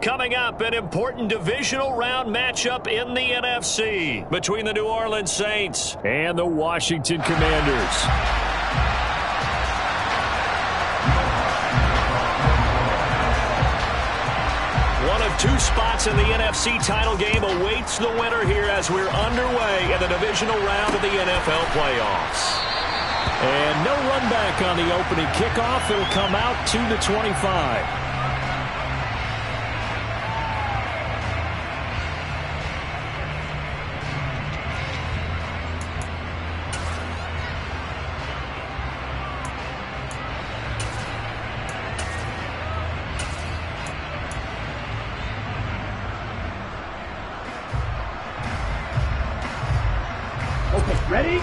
Coming up, an important divisional round matchup in the NFC between the New Orleans Saints and the Washington Commanders. One of two spots in the NFC title game awaits the winner here as we're underway in the divisional round of the NFL playoffs. And no run back on the opening kickoff. It'll come out to the 25. Ready?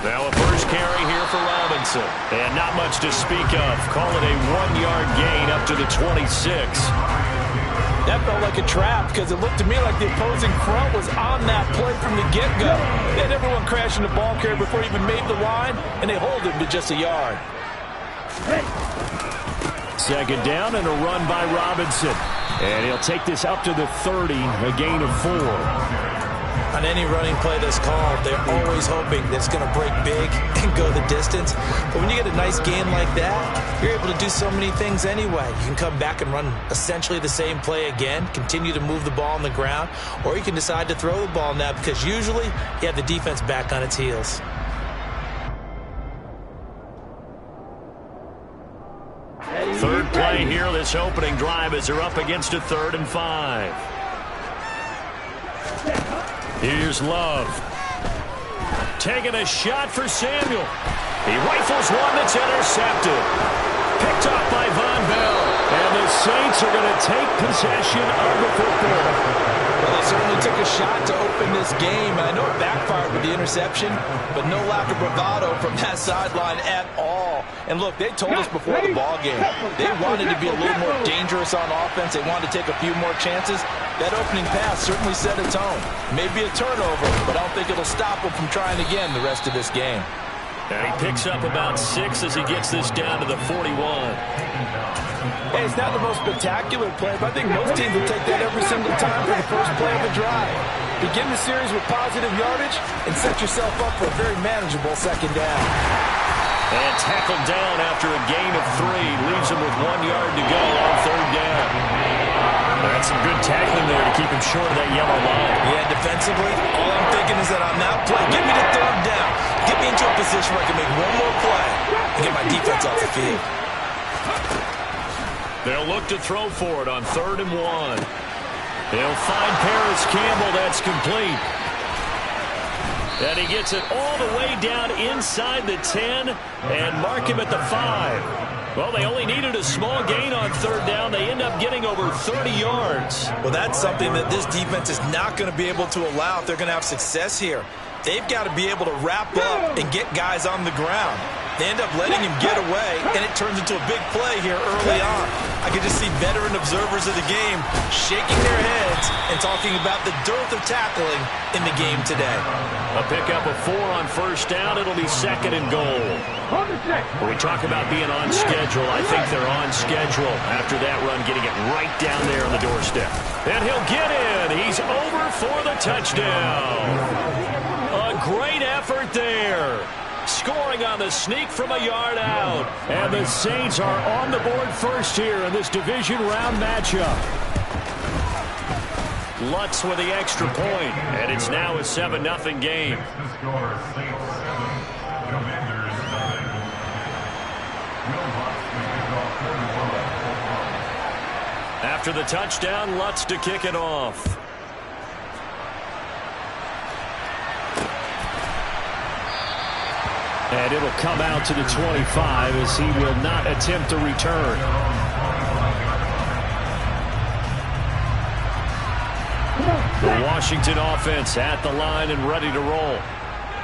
Now a first carry here for Robinson. And not much to speak of. Call it a 1-yard gain up to the 26. That felt like a trap because it looked to me like the opposing front was on that play from the get-go. They had everyone crashing the ball carrier before he even made the line, and they hold him to just a yard. Second down and a run by Robinson. And he'll take this up to the 30, a gain of 4. On any running play that's called, they're always hoping that it's going to break big and go the distance. But when you get a nice gain like that, you're able to do so many things anyway. You can come back and run essentially the same play again, continue to move the ball on the ground, or you can decide to throw the ball now because usually you have the defense back on its heels. Third play here, this opening drive as they're up against a 3rd and 5. Here's Love. Taking a shot for Samuel. He rifles one that's intercepted. Picked off by Von Bell. And the Saints are going to take possession of the football. Well, they certainly took a shot to open this game. I know it backfired with the interception, but no lack of bravado from that sideline at all. And look, they told us before the ball game, they wanted to be a little more dangerous on offense. They wanted to take a few more chances. That opening pass certainly set a tone. Maybe a turnover, but I don't think it'll stop them from trying again the rest of this game. And he picks up about 6 as he gets this down to the 41. Hey, it's not the most spectacular play, but I think most teams will take that every single time for the first play of the drive. Begin the series with positive yardage and set yourself up for a very manageable second down. And tackled down after a gain of 3. Leaves him with 1 yard to go on 3rd down. That's some good tackling there to keep him short of that yellow line. Yeah, defensively, all I'm thinking is that on that play, get me to 3rd down. Get me into a position where I can make one more play and get my defense off the field. They'll look to throw for it on 3rd and 1. They'll find Paris Campbell. That's complete. And he gets it all the way down inside the 10 and mark him at the 5. Well, they only needed a small gain on 3rd down. They end up getting over 30 yards. Well, that's something that this defense is not going to be able to allow if they're going to have success here. They've got to be able to wrap up and get guys on the ground. They end up letting him get away, and it turns into a big play here early on. I can just see veteran observers of the game shaking their heads and talking about the dearth of tackling in the game today. A pickup of 4 on 1st down. It'll be 2nd and goal. When we talk about being on schedule, I think they're on schedule after that run, getting it right down there on the doorstep. And he'll get in. He's over for the touchdown. A great effort there. Scoring on the sneak from a yard out. And the Saints are on the board first here in this division round matchup. Lutz with the extra point, and it's now a 7-0 game. After the touchdown, Lutz to kick it off. And it'll come out to the 25 as he will not attempt to return. The Washington offense at the line and ready to roll.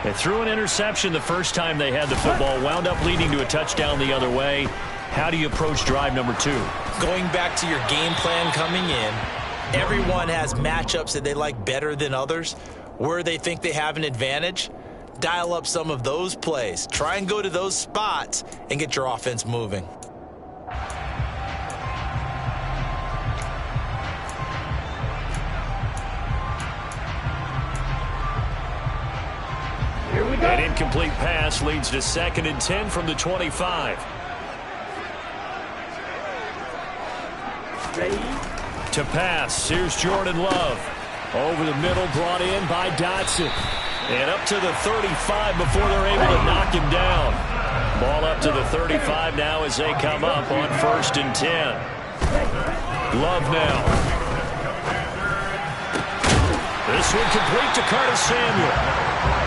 They threw an interception the first time they had the football, wound up leading to a touchdown the other way. How do you approach drive number 2? Going back to your game plan coming in, everyone has matchups that they like better than others, where they think they have an advantage. dial up some of those plays. Try and go to those spots and get your offense moving. An incomplete pass leads to 2nd and 10 from the 25. To pass, here's Jordan Love. Over the middle, brought in by Dotson. And up to the 35 before they're able to knock him down. Ball up to the 35 now as they come up on 1st and 10. Love now. This one complete to Curtis Samuel.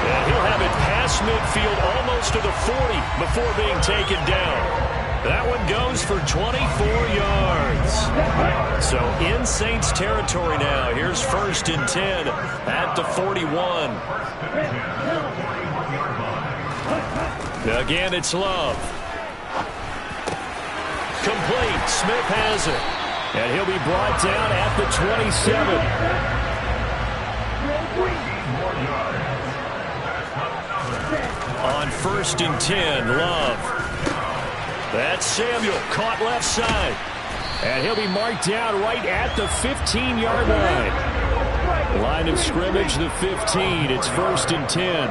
And he'll have it past midfield almost to the 40 before being taken down. That one goes for 24 yards. So in Saints territory now. Here's 1st and 10 at the 41. Again, it's Love. Complete. Smith has it. And he'll be brought down at the 27. On 1st and 10, Love. That's Samuel, caught left side. And he'll be marked down right at the 15-yard line. Line of scrimmage, the 15. It's 1st and 10.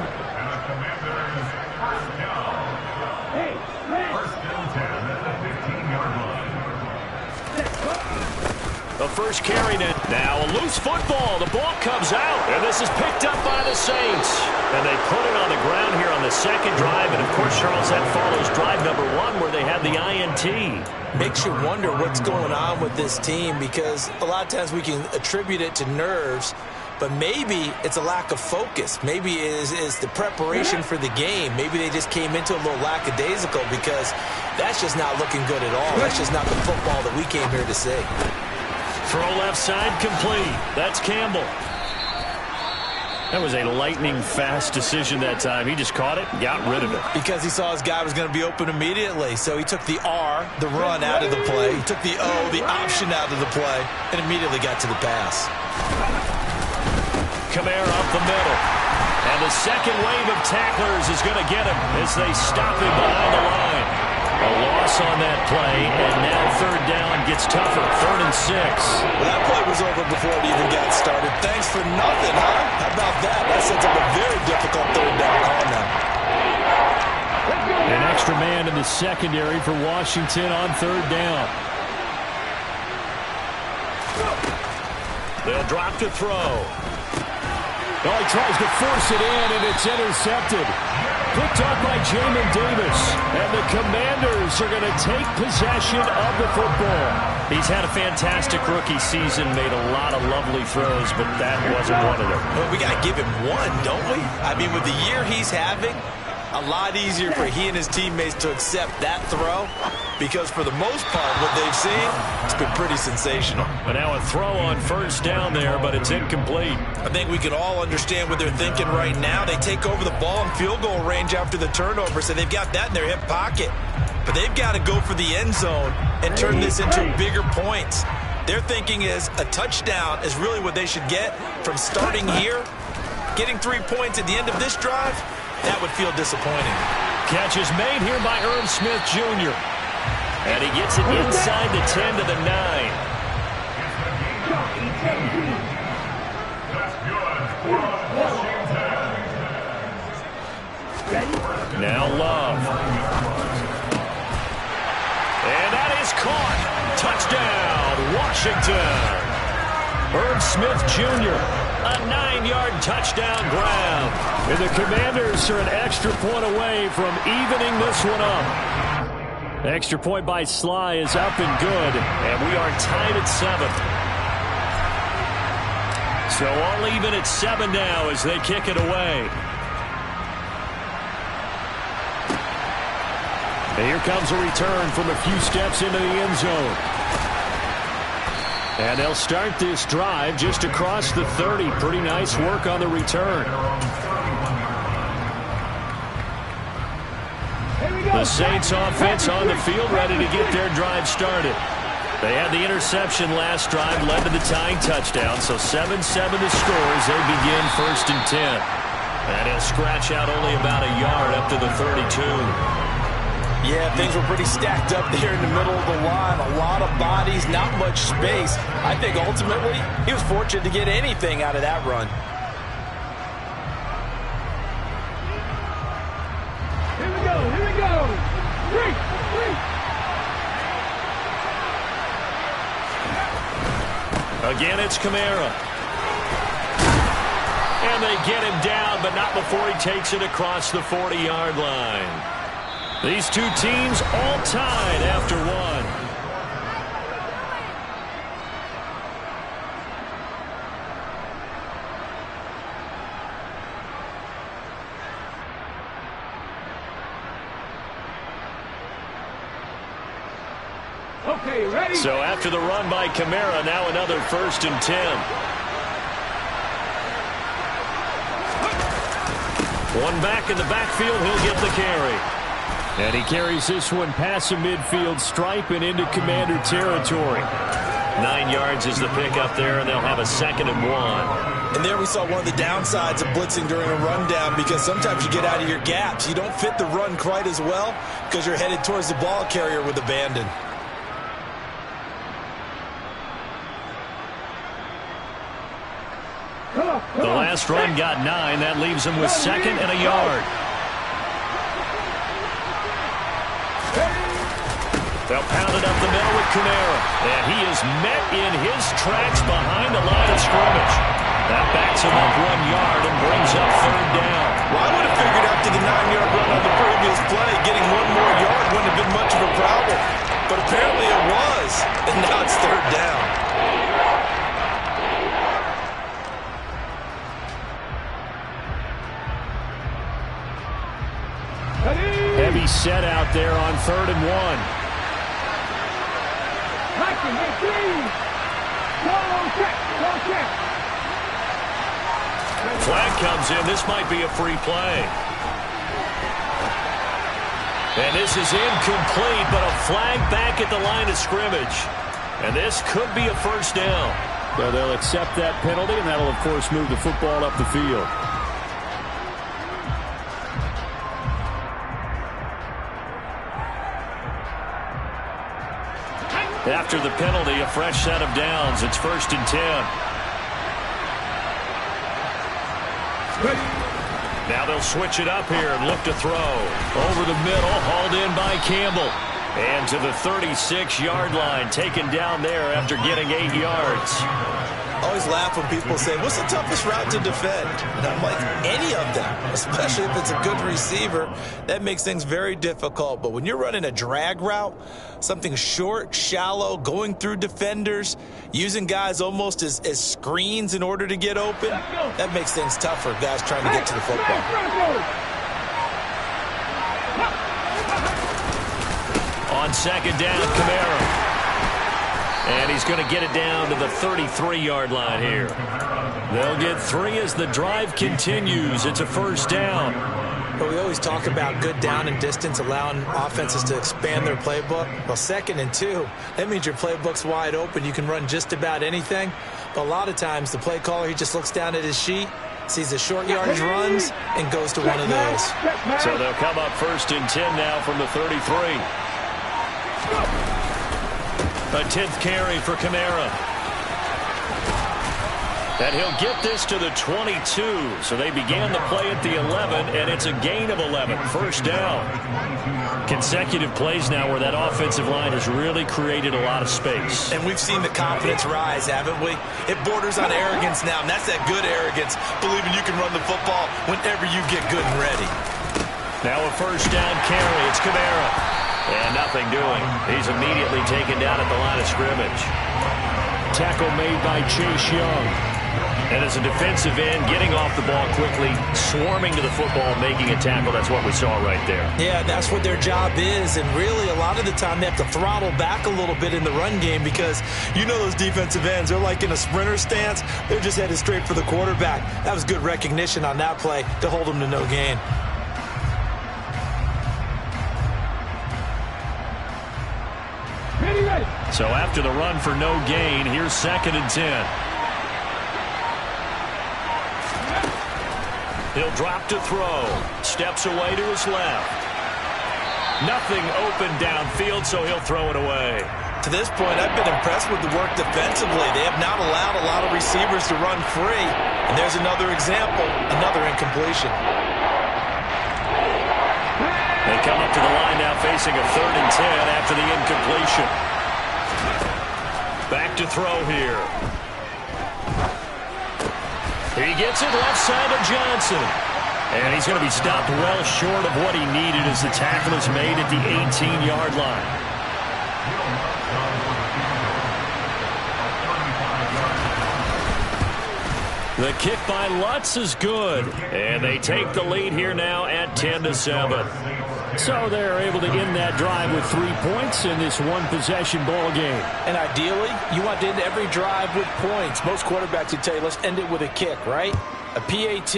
The first carry net. Now a loose football. The ball comes out. And this is picked up by the Saints. And they put it on the ground here on the 2nd drive. And, of course, Charles, that follows drive number 1 where they had the INT. Makes you wonder what's going on with this team because a lot of times we can attribute it to nerves, but maybe it's a lack of focus. Maybe it is the preparation for the game. Maybe they just came into a little lackadaisical because that's just not looking good at all. That's just not the football that we came here to see. Throw left side complete. That's Campbell. That was a lightning-fast decision that time. He just caught it and got rid of it. Because he saw his guy was going to be open immediately. So he took the R, the run, out of the play. He took the O, the option, out of the play, and immediately got to the pass. Kamara up the middle. And the second wave of tacklers is going to get him as they stop him behind the line. A loss on that play, and now 3rd down gets tougher. 3rd and 6. Well, that play was over before it even got started. Thanks for nothing, huh? How about that? That sets up a very difficult 3rd down call now. An extra man in the secondary for Washington on 3rd down. They'll drop to throw. Oh, he tries to force it in, and it's intercepted. Picked up by Jamin Davis. And the Commanders are going to take possession of the football. He's had a fantastic rookie season, made a lot of lovely throws, but that wasn't one of them. Well, we got to give him one, don't we? I mean, with the year he's having, a lot easier for he and his teammates to accept that throw because for the most part, what they've seen, it's been pretty sensational. But now a throw on 1st down there, but it's incomplete. I think we can all understand what they're thinking right now. They take over the ball in field goal range after the turnover, so they've got that in their hip pocket. But they've got to go for the end zone and turn this into bigger points. Their thinking is a touchdown is really what they should get from starting here. Getting 3 points at the end of this drive, that would feel disappointing. Catch is made here by Irv Smith Jr. And he gets it inside the 10 to the 9. Now Love. And that is caught. Touchdown, Washington. Irv Smith Jr., a 9-yard touchdown grab. And the Commanders are an extra point away from evening this one up. Extra point by Sly is up and good, and we are tied at 7. So all even at 7 now as they kick it away. And here comes a return from a few steps into the end zone. And they'll start this drive just across the 30. Pretty nice work on the return. The Saints offense on the field ready to get their drive started. They had the interception last drive, led to the tying touchdown. So 7-7 the score as they begin 1st and 10. And he'll scratch out only about a yard up to the 32. Yeah, things were pretty stacked up there in the middle of the line. A lot of bodies, not much space. I think ultimately he was fortunate to get anything out of that run. Here we go, here we go. Three. Again, it's Kamara. And they get him down, but not before he takes it across the 40-yard line. These two teams all tied after one. Okay, ready? So after the run by Kamara, now another 1st and 10. One back in the backfield, he'll get the carry. And he carries this one past the midfield stripe and into Commander territory. 9 yards is the pickup there, and they'll have a 2nd and 1. And there we saw one of the downsides of blitzing during a rundown, because sometimes you get out of your gaps. You don't fit the run quite as well because you're headed towards the ball carrier with abandon. The last run got 9. That leaves him with 2nd and a yard. They'll pound it up the middle with Kamara. And he is met in his tracks behind the line of scrimmage. That backs him up 1 yard and brings up 3rd down. Well, I would have figured after the 9-yard run on the previous play, getting 1 more yard wouldn't have been much of a problem. But apparently it was. And now it's 3rd down. Heavy set out there on 3rd and 1. Flag comes in. This might be a free play. And this is incomplete, but a flag back at the line of scrimmage. And this could be a 1st down. So they'll accept that penalty, and that'll, of course, move the football up the field. After the penalty, a fresh set of downs. It's 1st and 10. Now they'll switch it up here and look to throw. Over the middle, hauled in by Campbell. And to the 36-yard line, taken down there after getting 8 yards. I always laugh when people say, what's the toughest route to defend? And I'm like, any of them, especially if it's a good receiver. That makes things very difficult. But when you're running a drag route, something short, shallow, going through defenders, using guys almost as screens in order to get open, that makes things tough for guys trying to get to the football. On 2nd down, Kamara. And he's going to get it down to the 33-yard line here. They'll get 3 as the drive continues. It's a 1st down. But we always talk about good down and distance, allowing offenses to expand their playbook. Well, 2nd and 2, that means your playbook's wide open. You can run just about anything. But a lot of times, the play caller, he just looks down at his sheet, sees the short yardage runs, and goes to one of those. So they'll come up 1st and 10 now from the 33. A 10th carry for Kamara. And he'll get this to the 22. So they began the play at the 11, and it's a gain of 11. 1st down. Consecutive plays now where that offensive line has really created a lot of space. And we've seen the confidence rise, haven't we? It borders on arrogance now, and that's that good arrogance, believing you can run the football whenever you get good and ready. Now a 1st down carry. It's Kamara. And nothing doing. He's immediately taken down at the line of scrimmage. Tackle made by Chase Young. And as a defensive end, getting off the ball quickly, swarming to the football, making a tackle. That's what we saw right there. Yeah, that's what their job is. And really, a lot of the time, they have to throttle back a little bit in the run game because you know those defensive ends, they're like in a sprinter stance. They're just headed straight for the quarterback. That was good recognition on that play to hold them to no gain. So after the run for no gain, here's 2nd and 10. He'll drop to throw. Steps away to his left. Nothing open downfield, so he'll throw it away. To this point, I've been impressed with the work defensively. They have not allowed a lot of receivers to run free. And there's another example, another incompletion. They come up to the line now facing a 3rd and 10 after the incompletion. Back to throw here. He gets it left side to Johnson. And he's going to be stopped well short of what he needed as the tackle is made at the 18-yard line. The kick by Lutz is good. And they take the lead here now at 10-7. So they're able to end that drive with 3 points in this one-possession ball game. And ideally, you want to end every drive with points. Most quarterbacks would tell you, let's end it with a kick, right? A PAT,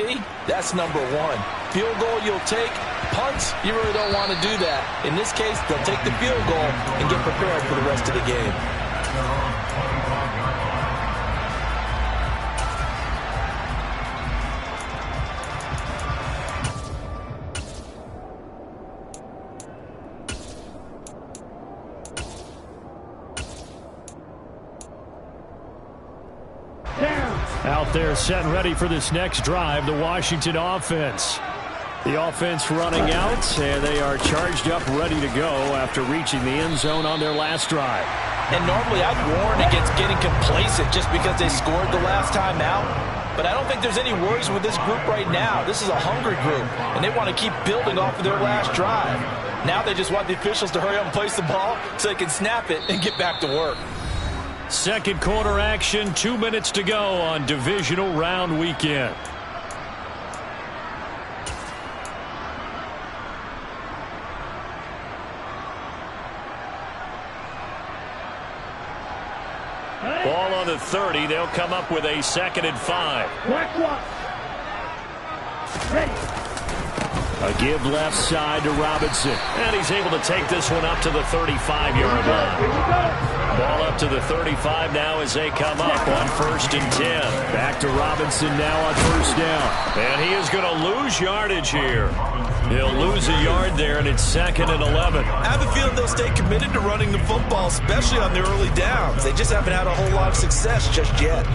that's number 1. Field goal you'll take. Punts, you really don't want to do that. In this case, they'll take the field goal and get prepared for the rest of the game. Out there set and ready for this next drive, the Washington offense. The offense running out, and they are charged up, ready to go after reaching the end zone on their last drive. And normally I'd warn against getting complacent just because they scored the last time out. But I don't think there's any worries with this group right now. This is a hungry group, and they want to keep building off of their last drive. Now they just want the officials to hurry up and place the ball so they can snap it and get back to work. Second quarter action, 2 minutes to go on divisional round weekend. Ball on the 30. They'll come up with a 2nd and 5. Ready. A give left side to Robinson. And he's able to take this one up to the 35-yard line. Ball up to the 35 now as they come up on 1st and 10. Back to Robinson now on 1st down. And he is going to lose yardage here. He'll lose a yard there, and it's 2nd and 11. I have a feeling they'll stay committed to running the football, especially on their early downs. They just haven't had a whole lot of success just yet.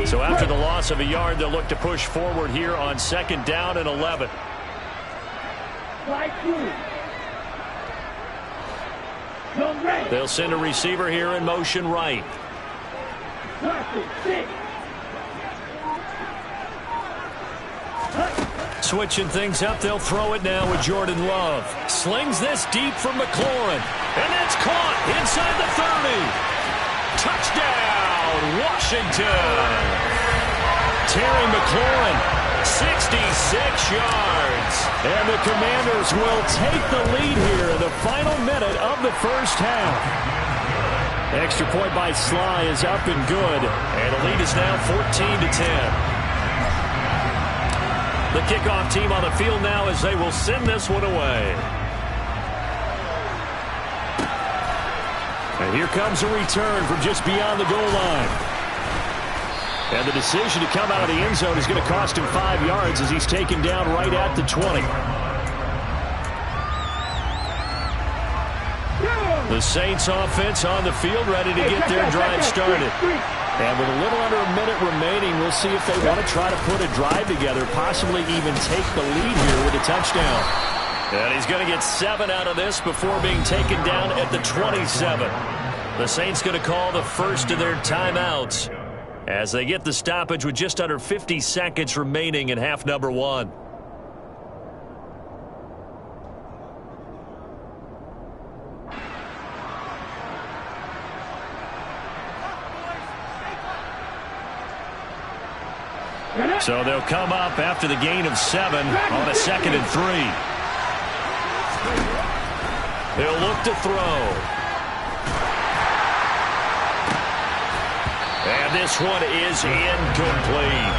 So after the loss of a yard, they'll look to push forward here on 2nd down and 11. They'll send a receiver here in motion right. Switching things up, they'll throw it now with Jordan Love. Slings this deep from McLaurin. And that's caught inside the 30. Touchdown, Washington. Terry McLaurin, 66 yards. And the Commanders will take the lead here in the final minute of the first half. Extra point by Sly is up and good. And the lead is now 14-10. The kickoff team on the field now as they will send this one away. And here comes a return from just beyond the goal line. And the decision to come out of the end zone is going to cost him 5 yards as he's taken down right at the 20. The Saints offense on the field ready to get their drive started. And with a little under a minute remaining, we'll see if they want to try to put a drive together, possibly even take the lead here with a touchdown. And he's going to get 7 out of this before being taken down at the 27. The Saints going to call the first of their timeouts as they get the stoppage with just under 50 seconds remaining in half number 1. So they'll come up after the gain of 7 on a 2nd and 3. They'll look to throw. And this one is incomplete.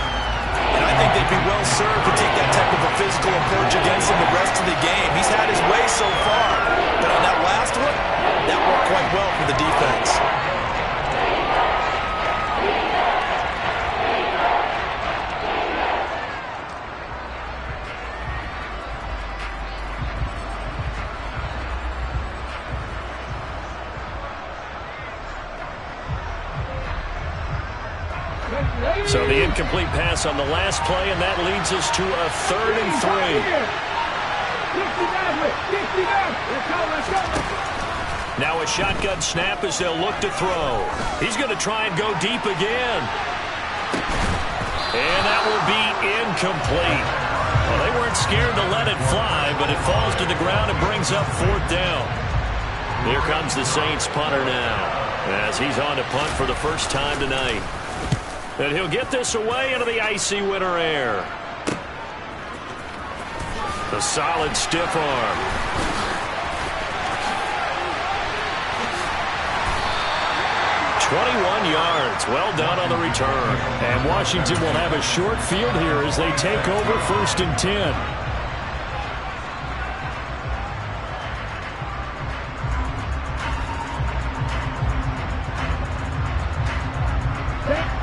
And I think they'd be well served to take that type of a physical approach against him the rest of the game. He's had his way so far. But on that last one, that worked quite well for the defense. So the incomplete pass on the last play, and that leads us to a 3rd and 3. Now a shotgun snap as they'll look to throw. He's going to try and go deep again. And that will be incomplete. Well, they weren't scared to let it fly, but it falls to the ground and brings up 4th down. Here comes the Saints punter now, as he's on to punt for the first time tonight. And he'll get this away into the icy winter air. The solid stiff arm. "21 yards. Well done on the return." And Washington will have a short field here as they take over 1st and 10.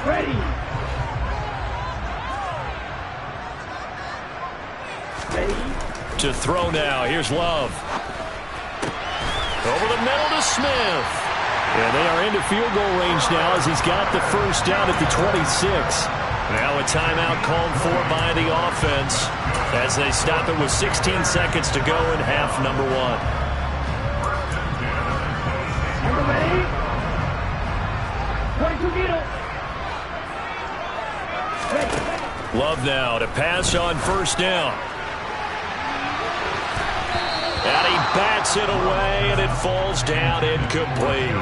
Ready. To throw now. Here's Love. Over the middle to Smith. And they are into field goal range now as he's got the first down at the 26. Now a timeout called for by the offense as they stop it with 16 seconds to go in half number 1. Love now to pass on first down. And he bats it away, and it falls down incomplete.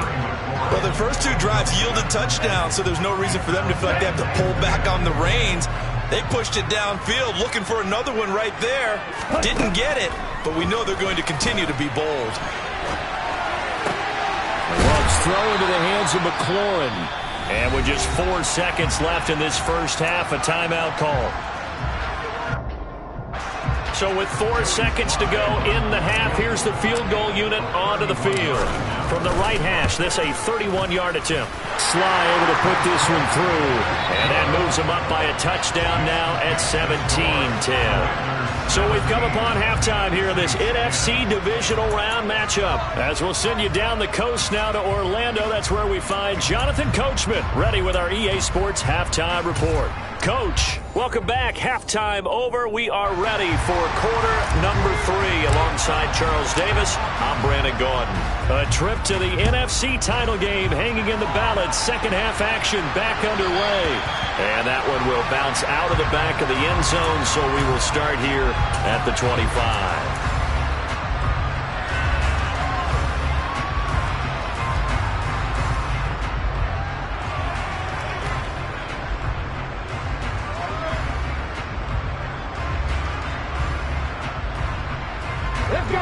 Well, the first 2 drives yielded touchdowns, so there's no reason for them to feel like they have to pull back on the reins. They pushed it downfield, looking for another one right there. Didn't get it, but we know they're going to continue to be bold. Love's throw into the hands of McLaurin. And with just 4 seconds left in this first half, a timeout call. So with 4 seconds to go in the half, here's the field goal unit onto the field. From the right hash, this a 31-yard attempt. Sly able to put this one through. And that moves him up by a touchdown now at 17-10. So we've come upon halftime here in this NFC divisional round matchup. As we'll send you down the coast now to Orlando, that's where we find Jonathan Coachman, ready with our EA Sports halftime report. Coach, welcome back. Halftime over. We are ready for quarter number 3. Alongside Charles Davis, I'm Brandon Gaudin. A trip to the NFC title game hanging in the balance. Second half action back underway. And that one will bounce out of the back of the end zone, so we will start here at the 25.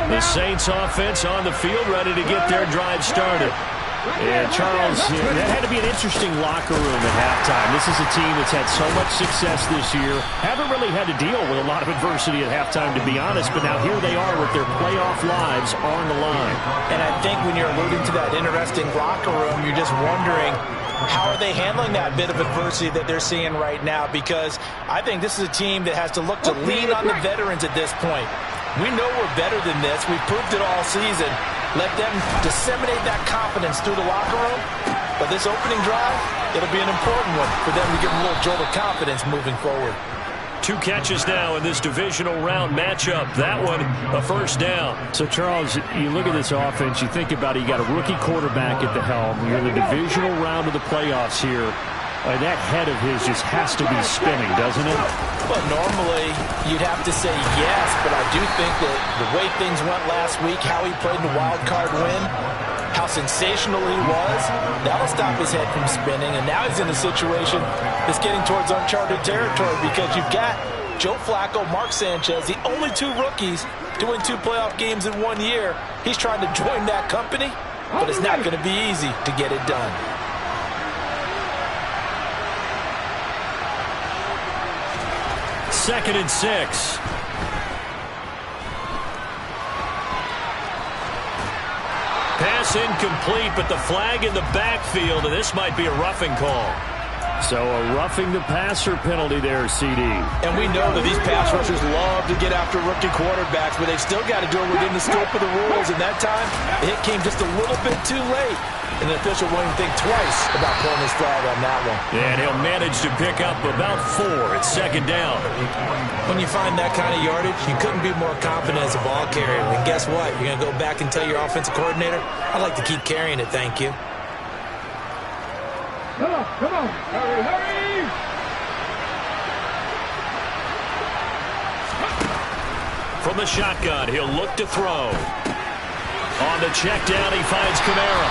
The Saints offense on the field, ready to get their drive started. And Charles, that had to be an interesting locker room at halftime. This is a team that's had so much success this year. Haven't really had to deal with a lot of adversity at halftime, to be honest, but now here they are with their playoff lives on the line. And I think when you're alluding to that interesting locker room, you're just wondering, how are they handling that bit of adversity that they're seeing right now? Because I think this is a team that has to look to lean on the veterans at this point. We know we're better than this. We've proved it all season. Let them disseminate that confidence through the locker room. But this opening drive, it'll be an important one for them to give them a little jolt of confidence moving forward. 2 catches now in this divisional round matchup. That one, a first down. So, Charles, you look at this offense, you think about it, you got a rookie quarterback at the helm. You're in the divisional round of the playoffs here. That head of his just has to be spinning, doesn't it? Well, normally you'd have to say yes, but I do think that the way things went last week, how he played in the wild card win, how sensational he was, that'll stop his head from spinning. And now he's in a situation that's getting towards uncharted territory because you've got Joe Flacco, Mark Sanchez, the only 2 rookies doing 2 playoff games in 1 year. He's trying to join that company, but it's not going to be easy to get it done. 2nd and 6. Pass incomplete, but the flag in the backfield, and this might be a roughing call. So a roughing the passer penalty there, CD. And we know that these pass rushers love to get after rookie quarterbacks, but they've still got to do it within the scope of the rules. And that time, the hit came just a little bit too late. And the official won't even think twice about pulling his flag on that one. And he'll manage to pick up about 4 at 2nd down. When you find that kind of yardage, you couldn't be more confident as a ball carrier. And guess what? You're going to go back and tell your offensive coordinator, I'd like to keep carrying it, thank you. Come on. Hurry, hurry. From the shotgun, he'll look to throw. On the check down, he finds Kamara.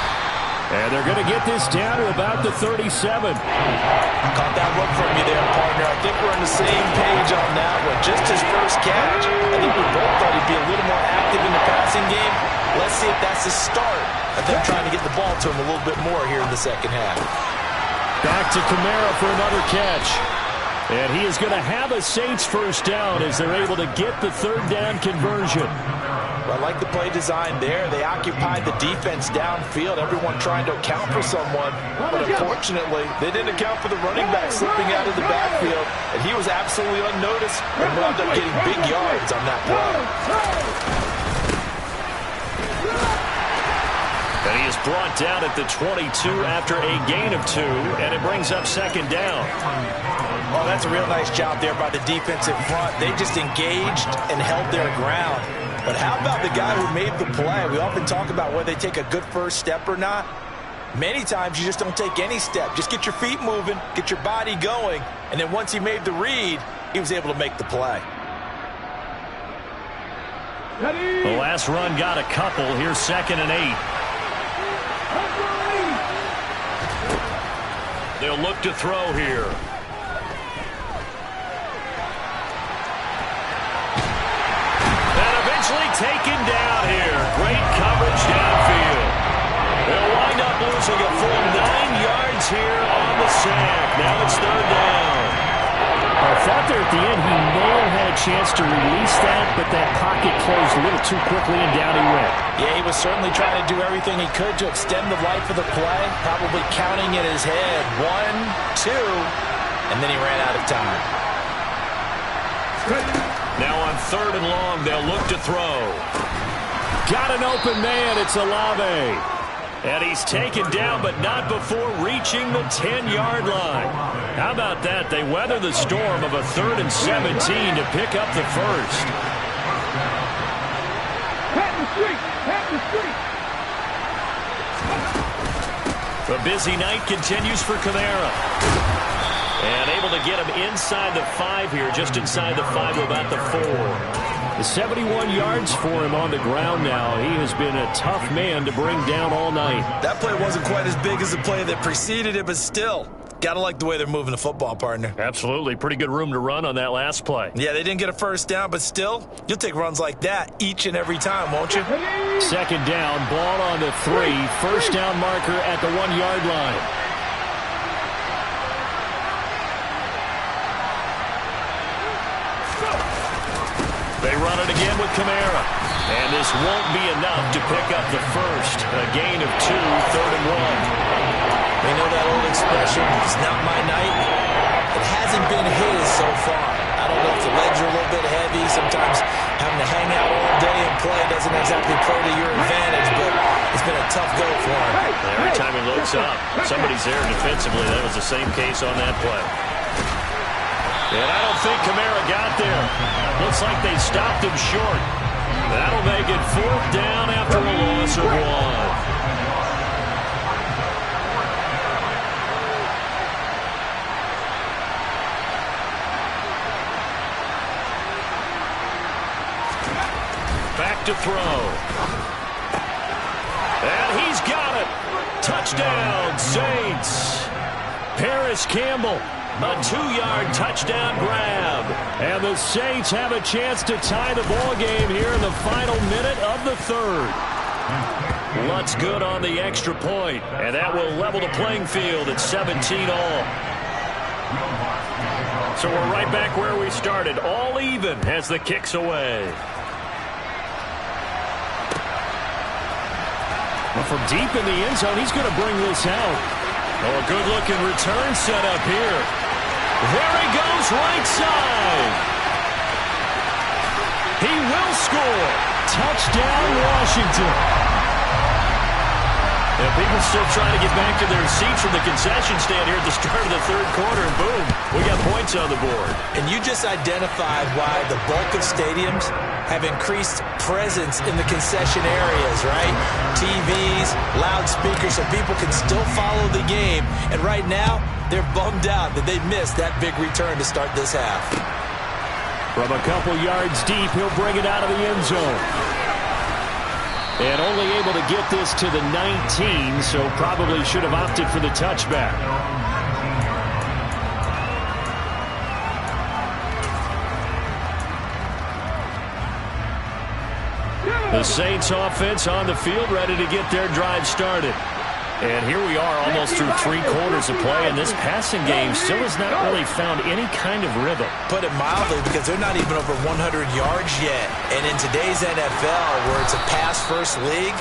And they're going to get this down to about the 37. Caught that look from you there, partner. I think we're on the same page on that one. Just his first catch. I think we both thought he'd be a little more active in the passing game. Let's see if that's the start of them trying to get the ball to him a little bit more here in the second half. Back to Kamara for another catch. And he is going to have a Saints first down as they're able to get the 3rd down conversion. I like the play design there. They occupied the defense downfield, everyone trying to account for someone. But unfortunately, they didn't account for the running back slipping out of the backfield. And he was absolutely unnoticed and wound up getting big yards on that play. And he is brought down at the 22 after a gain of 2, and it brings up 2nd down. Oh, that's a real nice job there by the defensive front. They just engaged and held their ground. But how about the guy who made the play? We often talk about whether they take a good first step or not. Many times you just don't take any step. Just get your feet moving, get your body going, and then once he made the read, he was able to make the play. The last run got a couple. Here's 2nd and 8. They'll look to throw here. And eventually taken down here. Great coverage downfield. They'll wind up losing a full 9 yards here on the sack. Now it's 3rd down. I thought there at the end he may have had a chance to release that, but that pocket closed a little too quickly and down he went. Yeah, he was certainly trying to do everything he could to extend the life of the play, probably counting in his head 1, 2, and then he ran out of time. Now on 3rd and long, they'll look to throw. Got an open man, it's Olave. And he's taken down, but not before reaching the 10-yard line. How about that? They weather the storm of a 3rd and 17 to pick up the first. Pat the street. The busy night continues for Kamara. And able to get him inside the 5 here, just inside the 5 to about the 4. 71 yards for him on the ground now. He has been a tough man to bring down all night. That play wasn't quite as big as the play that preceded it, but still, gotta like the way they're moving the football, partner. Absolutely. Pretty good room to run on that last play. Yeah, they didn't get a first down, but still, you'll take runs like that each and every time, won't you? 2nd down, ball on the 3. First down marker at the 1-yard line. They run it again with Kamara. And this won't be enough to pick up the first. A gain of 2, 3rd and 1. They know that old expression, it's not my night. It hasn't been his so far. I don't know if the legs are a little bit heavy. Sometimes having to hang out all day and play doesn't exactly play to your advantage, but it's been a tough go for him. Every time he looks up, somebody's there defensively. That was the same case on that play. And I don't think Kamara got there. Looks like they stopped him short. That'll make it 4th down after a loss of 1. Back to throw. And he's got it. Touchdown, Saints. Paris Campbell. A 2-yard touchdown grab. And the Saints have a chance to tie the ball game here in the final minute of the 3rd. Lutz good on the extra point, and that will level the playing field at 17 all. So we're right back where we started, all even as the kick's away. Well, from deep in the end zone, he's going to bring this out. Oh, a good-looking return set up here. There he goes, right side. He will score. Touchdown, Washington. And people still trying to get back to their seats from the concession stand here at the start of the third quarter, and boom, we got points on the board. And you just identified why the bulk of stadiums have increased presence in the concession areas, right? TVs, loudspeakers, so people can still follow the game. And right now, they're bummed out that they missed that big return to start this half. From a couple yards deep, he'll bring it out of the end zone. And only able to get this to the 19, so probably should have opted for the touchback. The Saints offense on the field, ready to get their drive started. And here we are almost through 3 quarters of play, and this passing game still has not really found any kind of rhythm. Put it mildly, because they're not even over 100 yards yet. And in today's NFL, where it's a pass-first league,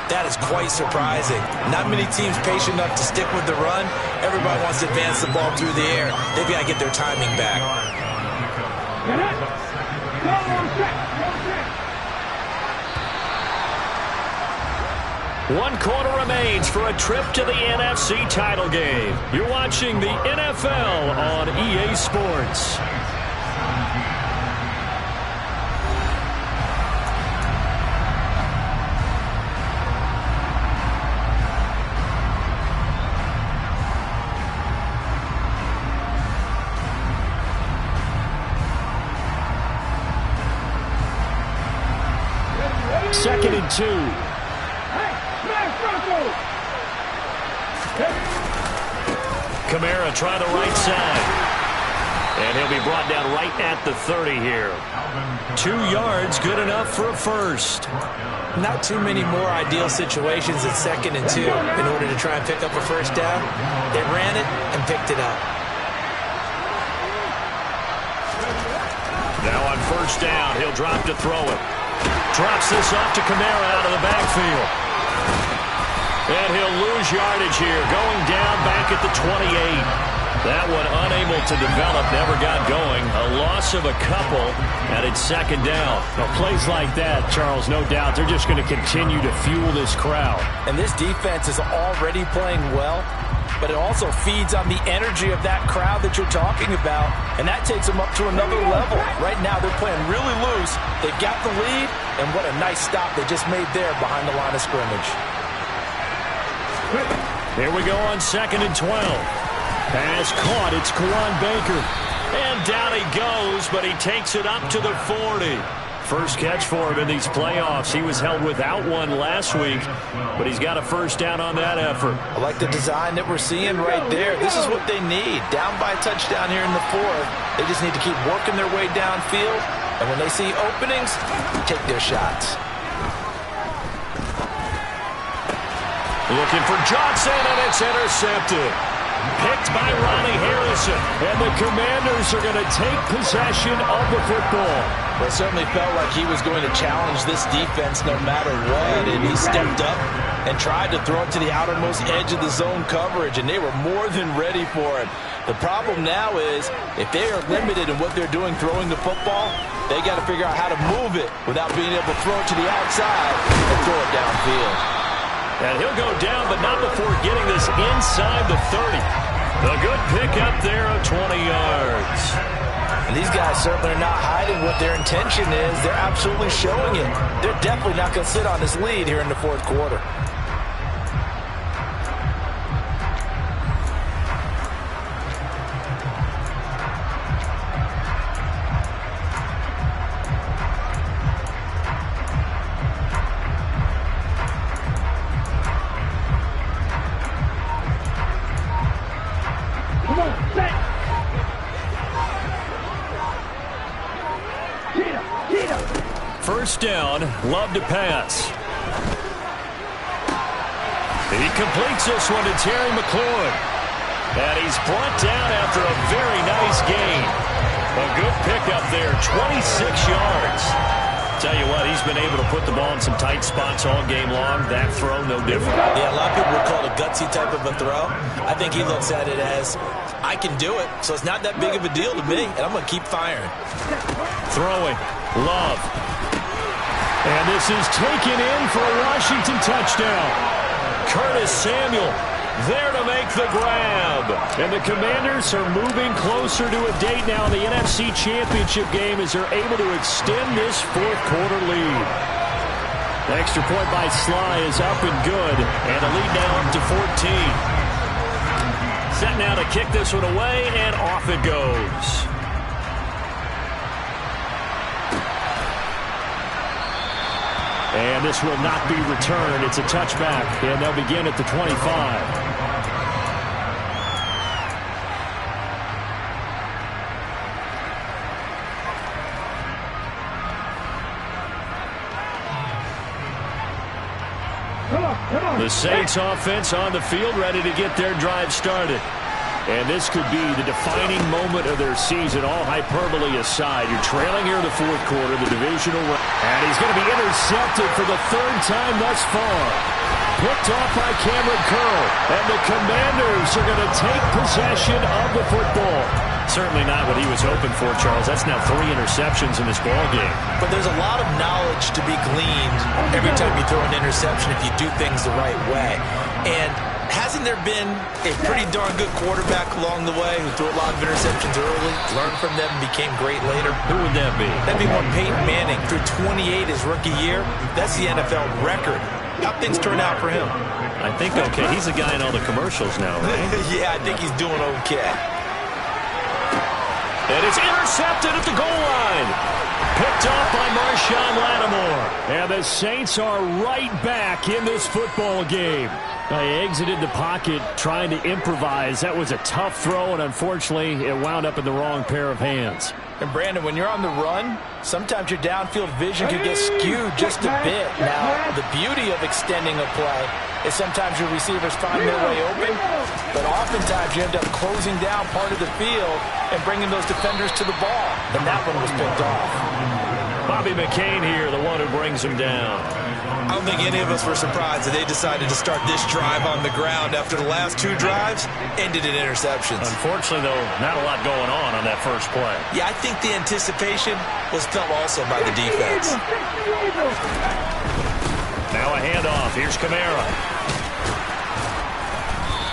that is quite surprising. Not many teams patient enough to stick with the run. Everybody wants to advance the ball through the air. They've got to get their timing back. 1 quarter remains for a trip to the NFC title game. You're watching the NFL on EA Sports. Second and 2. Kamara try the right side. And he'll be brought down right at the 30 here. 2 yards, good enough for a first. Not too many more ideal situations at second and 2 in order to try and pick up a first down. They ran it and picked it up. Now on first down, he'll drop to throw it. Drops this off to Kamara out of the backfield. And he'll lose yardage here, going down back at the 28. That one unable to develop, never got going. A loss of a couple, and it's second down. Now, plays like that, Charles, no doubt, they're just going to continue to fuel this crowd. And this defense is already playing well, but it also feeds on the energy of that crowd that you're talking about, and that takes them up to another level. Right now, they're playing really loose. They've got the lead, and what a nice stop they just made there behind the line of scrimmage. Here we go on second and 12. Pass caught. It's Kawan Baker. And down he goes, but he takes it up to the 40. First catch for him in these playoffs. He was held without one last week, but he's got a first down on that effort. I like the design that we're seeing right there. This is what they need. Down by a touchdown here in the 4th. They just need to keep working their way downfield, and when they see openings, take their shots. Looking for Johnson, and it's intercepted. Picked by Ronnie Harrison. And the Commanders are going to take possession of the football. Well, it certainly felt like he was going to challenge this defense no matter what, and he stepped up and tried to throw it to the outermost edge of the zone coverage, and they were more than ready for it. The problem now is, if they are limited in what they're doing throwing the football, they got to figure out how to move it without being able to throw it to the outside and throw it downfield. And he'll go down, but not before getting this inside the 30. A good pickup there of 20 yards. And these guys certainly are not hiding what their intention is. They're absolutely showing it. They're definitely not going to sit on this lead here in the 4th quarter. First down, Love to pass. He completes this one to Terry McLaurin. And he's brought down after a very nice gain. pickup there, 26 yards. Tell you what, he's been able to put the ball in some tight spots all game long. That throw, no different. Yeah, a lot of people would call it a gutsy type of a throw. I think he looks at it as, I can do it, so it's not that big of a deal to me, and I'm going to keep firing. Throwing, Love. And this is taken in for a Washington touchdown. Curtis Samuel there to make the grab. And the Commanders are moving closer to a date now in the NFC Championship game as they're able to extend this fourth-quarter lead. The extra point by Sly is up and good, and the lead now up to 14. Set now to kick this one away, and off it goes. And this will not be returned. It's a touchback, and they'll begin at the 25. The Saints offense on the field, ready to get their drive started. And this could be the defining moment of their season, all hyperbole aside. You're trailing here in the fourth quarter, the divisional round. And he's going to be intercepted for the third time thus far. Picked off by Cameron Curl. And the Commanders are going to take possession of the football. Certainly not what he was hoping for, Charles. That's now 3 interceptions in this ballgame. But there's a lot of knowledge to be gleaned every time you throw an interception if you do things the right way. And hasn't there been a pretty darn good quarterback along the way who threw a lot of interceptions early, learned from them, and became great later? Who would that be? That'd be one Peyton Manning. Threw 28 his rookie year. That's the NFL record. How things turn out for him? I think okay. He's the guy in all the commercials now, right? Yeah, I think he's doing okay. And it's intercepted at the goal line. Picked off by Marshawn Lattimore. And the Saints are right back in this football game. He exited the pocket trying to improvise. That was a tough throw, and unfortunately, it wound up in the wrong pair of hands. And Brandon, when you're on the run, sometimes your downfield vision can get skewed just a bit. Now, the beauty of extending a play is sometimes your receivers find their way open, but oftentimes you end up closing down part of the field and bringing those defenders to the ball. And that one was picked off. Bobby McCain here, the one who brings him down. I don't think any of us were surprised that they decided to start this drive on the ground after the last 2 drives ended in interceptions. Unfortunately, though, not a lot going on that first play. Yeah, I think the anticipation was felt also by the defense. Now a handoff. Here's Kamara.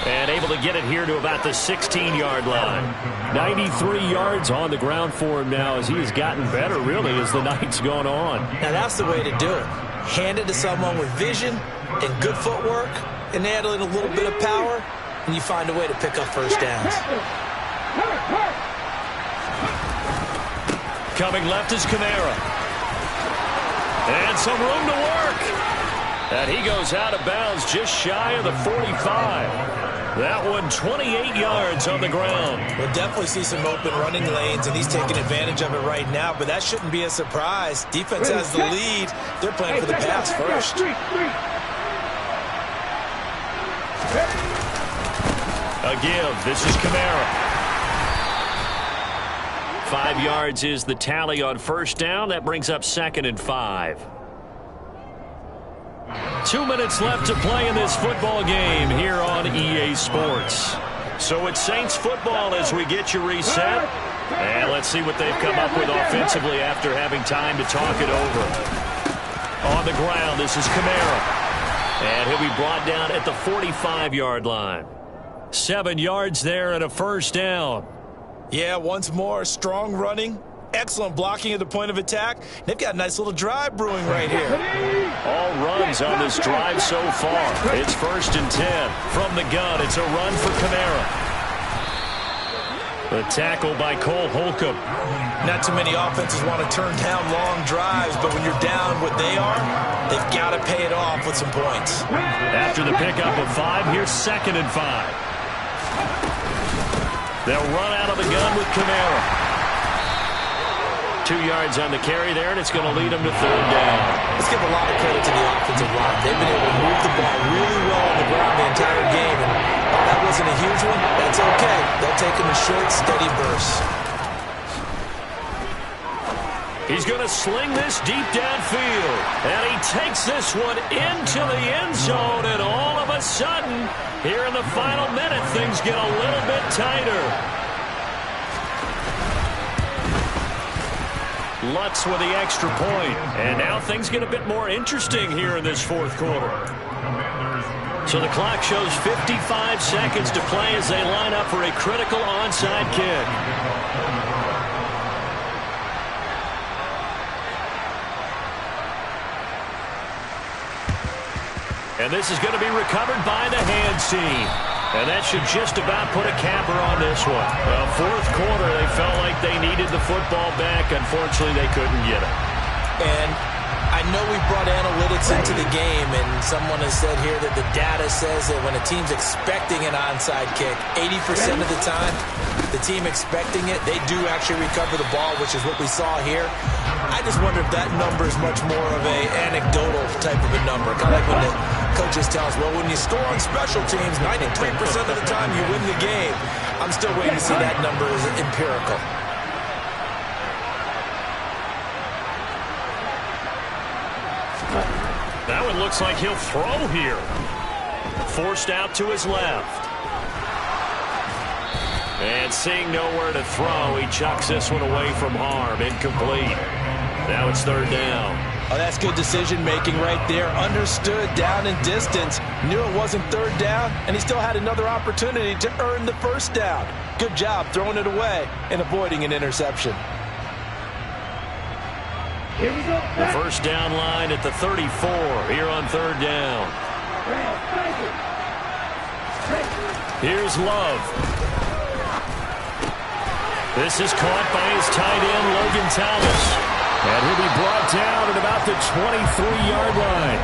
And able to get it here to about the 16-yard line. 93 yards on the ground for him now as he has gotten better, really, as the night's gone on. Now, that's the way to do it. Hand it to someone with vision and good footwork, and add in a little bit of power, and you find a way to pick up first downs. Coming left is Kamara. And some room to work. And he goes out of bounds just shy of the 45. That one 28 yards on the ground. We'll definitely see some open running lanes, and he's taking advantage of it right now, but that shouldn't be a surprise. Defense has the lead. They're playing for the pass first. A give. This is Kamara. 5 yards is the tally on first down. That brings up 2nd and 5. 2 minutes left to play in this football game here on EA Sports. So it's Saints football as we get you reset. And let's see what they've come up with offensively after having time to talk it over. On the ground, this is Kamara. And he'll be brought down at the 45-yard line. 7 yards there and a first down. Yeah, once more, strong running. Excellent blocking at the point of attack. They've got a nice little drive brewing right here. All runs on this drive so far. It's 1st and 10. From the gun, it's a run for Kamara. The tackle by Cole Holcomb. Not too many offenses want to turn down long drives, but when you're down what they are, they've got to pay it off with some points. After the pickup of 5, here's 2nd and 5. They'll run out of the gun with Kamara. 2 yards on the carry there, and it's going to lead them to 3rd down. Let's give a lot of credit to the offensive line. They've been able to move the ball really well on the ground the entire game, and while that wasn't a huge one, that's okay. They'll take them in short, steady bursts. He's going to sling this deep downfield. And he takes this one into the end zone. And all of a sudden, here in the final minute, things get a little bit tighter. Lutz with the extra point. And now things get a bit more interesting here in this fourth quarter. So the clock shows 55 seconds to play as they line up for a critical onside kick. And this is going to be recovered by the hands team. And that should just about put a capper on this one. Well, fourth quarter, they felt like they needed the football back. Unfortunately, they couldn't get it. And I know we brought analytics into the game, and someone has said here that the data says that when a team's expecting an onside kick, 80% of the time, the team expecting it, they do actually recover the ball, which is what we saw here. I just wonder if that number is much more of a anecdotal type of a number. Kind of like when the coaches tell us, well, when you score on special teams, 93% of the time you win the game. I'm still waiting to see that number as empirical. That one looks like he'll throw here. Forced out to his left. And seeing nowhere to throw, he chucks this one away from harm. Incomplete. Now it's third down. Oh, that's good decision-making right there. Understood down and distance. Knew it wasn't third down, and he still had another opportunity to earn the first down. Good job throwing it away and avoiding an interception. Here we go. The first down line at the 34 here on third down. Here's Love. This is caught by his tight end, Logan Thomas. And he'll be brought down at about the 23-yard line.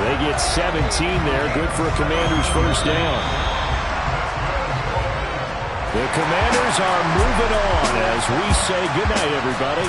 They get 17 there. Good for a Commanders first down. The Commanders are moving on as we say goodnight, everybody.